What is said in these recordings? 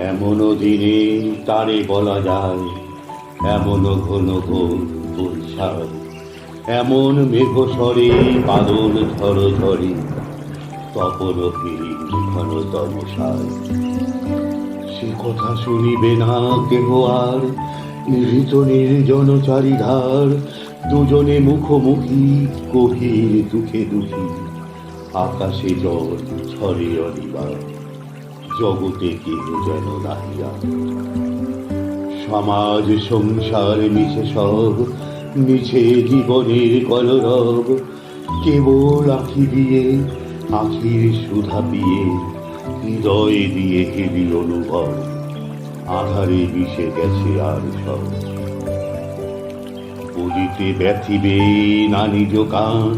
এমনও দিনে তারে বলা যায়, এমনও ঘন ঘোর বৈশাখ, এমন মেঘ স্বরে বাদল ঝড় ঝরে, তপন হিরিন ঘন তমসায়। সে কথা শুনিবে না কেহ আর, নিভৃত নির্জন চারিধার, দুজনে মুখোমুখি গভীর দুঃখে দুঃখী। আকাশে জল ঝরে অনিবার, জগতে কেহ যেন নাহিয়া। সমাজ সংসার মিছে সব, মিছে জীবনের কলরব। কেবল আঁখি দিয়ে আখির সুধা পিয়ে, হৃদয় দিয়ে হেরি অনুভব। আধারে মিশে গেছে আর সব। বলিতে ব্যথিবে না নিজ কান,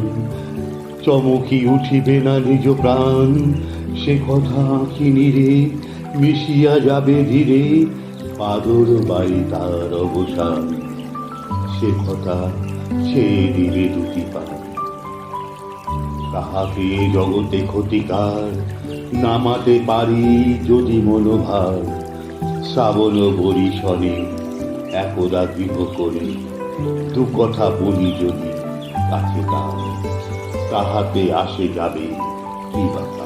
চমকি উঠিবে না নিজ প্রাণ। সে কথা আঁখি নিরে মিশিয়া যাবে ধীরে, বাদর বাড়ি তার অবসান। সে কথা সে দিবে দুটি পান। তাহাকে জগতে ক্ষতিকার নামাতে পারি যদি মনোভার। শ্রাবণ বরিশনে একদা গৃহ করে, দু কথা বলি যদি কাছে তার, তাহাতে আসে যাবে কি বাতা।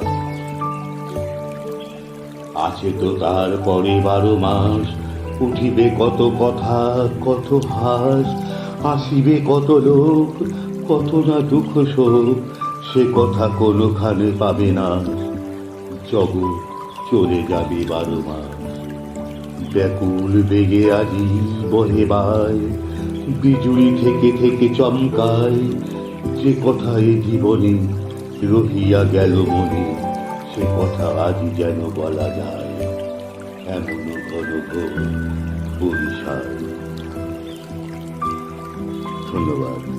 আছে তো তার পরে 12 মাস, উঠিবে কত কথা কত হাস। আসিবে কত লোক কত না দুঃখ শোক, সে কথা কোনোখানে পাবে না। জগৎ চলে যাবে 12 মাস। ব্যাকুল বেগে আজি বহে বায়, বিজুলি থেকে থেকে চমকায়। যে কথায় জীবনে রহিয়া গেল মনে, সে কথা আজ যেন বলা যায়। এমন ঘন ঘোর বরিশাল। ধন্যবাদ।